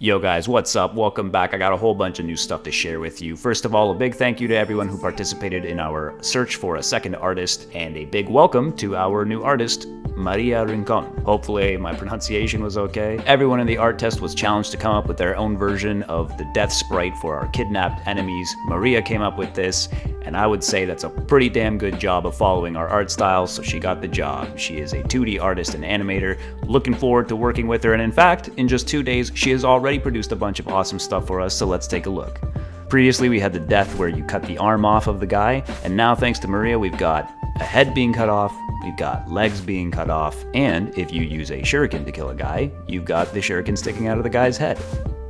Yo guys, what's up? Welcome back. I got a whole bunch of new stuff to share with you. First of all, a big thank you to everyone who participated in our search for a second artist, and a big welcome to our new artist, Maria Rincon. Hopefully my pronunciation was okay. Everyone in the art test was challenged to come up with their own version of the death sprite for our kidnapped enemies. Maria came up with this, and I would say that's a pretty damn good job of following our art style, so she got the job. She is a 2D artist and animator. Looking forward to working with her, and in fact, in just 2 days, she has already produced a bunch of awesome stuff for us, so let's take a look. Previously, we had the death where you cut the arm off of the guy, and now thanks to Maria, we've got a head being cut off, we've got legs being cut off, and if you use a shuriken to kill a guy, you've got the shuriken sticking out of the guy's head.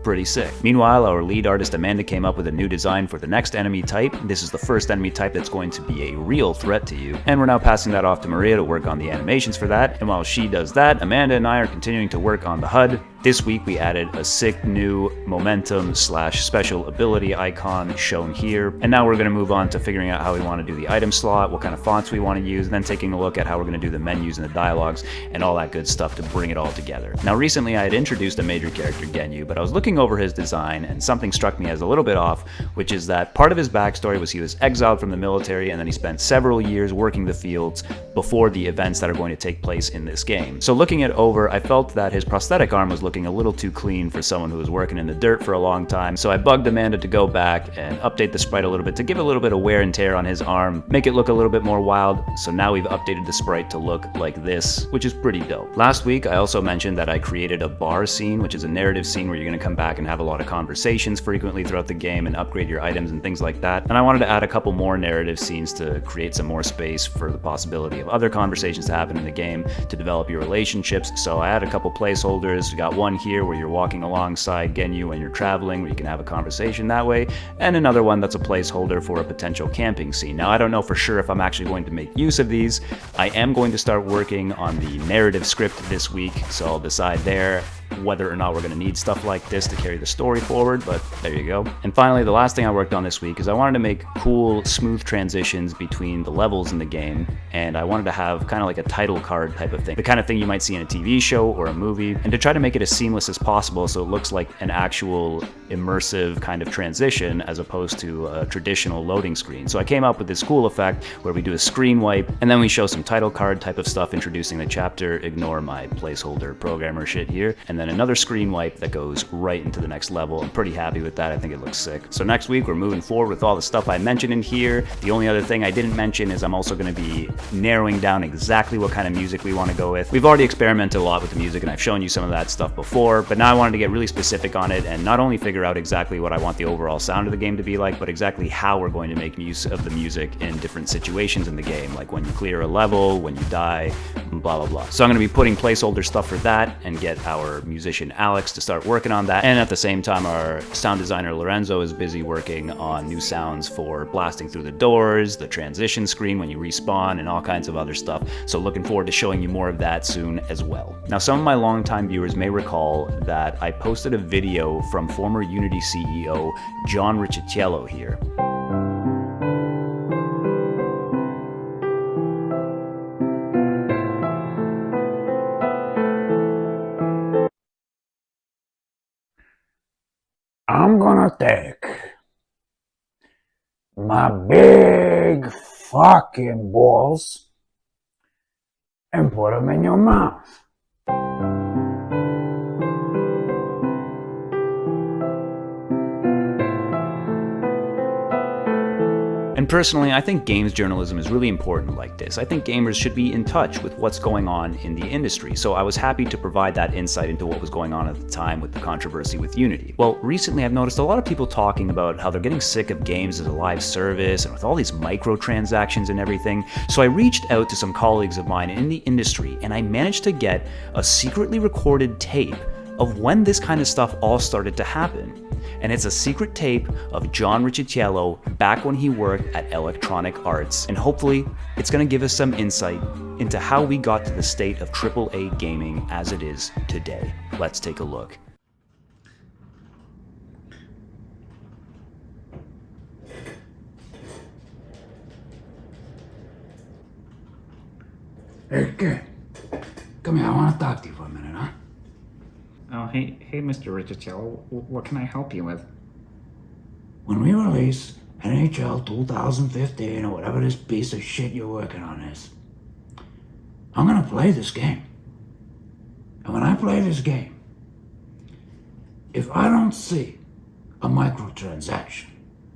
Pretty sick. Meanwhile, our lead artist Amanda came up with a new design for the next enemy type. This is the first enemy type that's going to be a real threat to you. And we're now passing that off to Maria to work on the animations for that. And while she does that, Amanda and I are continuing to work on the HUD. This week we added a sick new momentum / special ability icon shown here. And now we're going to move on to figuring out how we want to do the item slot, what kind of fonts we want to use, and then taking a look at how we're going to do the menus and the dialogues and all that good stuff to bring it all together. Now recently I had introduced a major character, Genyu, but I was looking over his design and something struck me as a little bit off, which is that part of his backstory was he was exiled from the military and then he spent several years working the fields before the events that are going to take place in this game. So looking it over, I felt that his prosthetic arm was looking a little too clean for someone who was working in the dirt for a long time, so I bugged Amanda to go back and update the sprite a little bit to give a little bit of wear and tear on his arm, make it look a little bit more wild, so now we've updated the sprite to look like this, which is pretty dope. Last week I also mentioned that I created a bar scene, which is a narrative scene where you're going to come back and have a lot of conversations frequently throughout the game and upgrade your items and things like that, and I wanted to add a couple more narrative scenes to create some more space for the possibility of other conversations to happen in the game to develop your relationships, so I had a couple placeholders. We got one here where you're walking alongside Genyu when you're traveling, where you can have a conversation that way, and another one that's a placeholder for a potential camping scene. Now I don't know for sure if I'm actually going to make use of these. I am going to start working on the narrative script this week, so I'll decide there whether or not we're going to need stuff like this to carry the story forward, but there you go. And finally, the last thing I worked on this week is I wanted to make cool, smooth transitions between the levels in the game, and I wanted to have kind of like a title card type of thing, the kind of thing you might see in a TV show or a movie, and to try to make it as seamless as possible so it looks like an actual immersive kind of transition as opposed to a traditional loading screen. So I came up with this cool effect where we do a screen wipe, and then we show some title card type of stuff introducing the chapter, ignore my placeholder programmer shit here, and then another screen wipe that goes right into the next level. I'm pretty happy with that. I think it looks sick. So next week we're moving forward with all the stuff I mentioned in here. The only other thing I didn't mention is I'm also going to be narrowing down exactly what kind of music we want to go with. We've already experimented a lot with the music and I've shown you some of that stuff before, but now I wanted to get really specific on it and not only figure out exactly what I want the overall sound of the game to be like, but exactly how we're going to make use of the music in different situations in the game, like when you clear a level, when you die, blah blah blah. So I'm going to be putting placeholder stuff for that and get our musician Alex to start working on that, and at the same time our sound designer Lorenzo is busy working on new sounds for blasting through the doors, the transition screen when you respawn, and all kinds of other stuff. So looking forward to showing you more of that soon as well. Now some of my longtime viewers may recall that I posted a video from former Unity CEO John Riccitiello here. I'm gonna take my big fucking balls and put them in your mouth. And personally, I think games journalism is really important like this. I think gamers should be in touch with what's going on in the industry, so I was happy to provide that insight into what was going on at the time with the controversy with Unity. Well, recently I've noticed a lot of people talking about how they're getting sick of games as a live service and with all these microtransactions and everything, so I reached out to some colleagues of mine in the industry and I managed to get a secretly recorded tape of when this kind of stuff all started to happen. And it's a secret tape of John Riccitiello back when he worked at Electronic Arts. And hopefully, it's going to give us some insight into how we got to the state of AAA gaming as it is today. Let's take a look. Hey, kid. Come here, I want to talk to you for a minute, huh? Oh, hey, Mr. Richardsell, what can I help you with? When we release NHL 2015 or whatever this piece of shit you're working on is, I'm gonna play this game. And when I play this game, if I don't see a microtransaction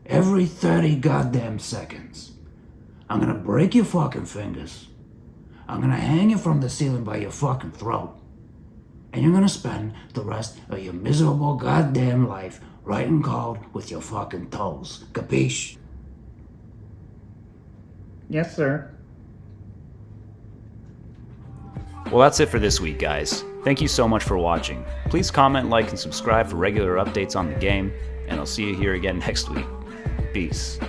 every 30 goddamn seconds, I'm gonna break your fucking fingers. I'm gonna hang you from the ceiling by your fucking throat. And you're gonna spend the rest of your miserable goddamn life writing code with your fucking toes. Capiche? Yes, sir. Well, that's it for this week, guys. Thank you so much for watching. Please comment, like, and subscribe for regular updates on the game, and I'll see you here again next week. Peace.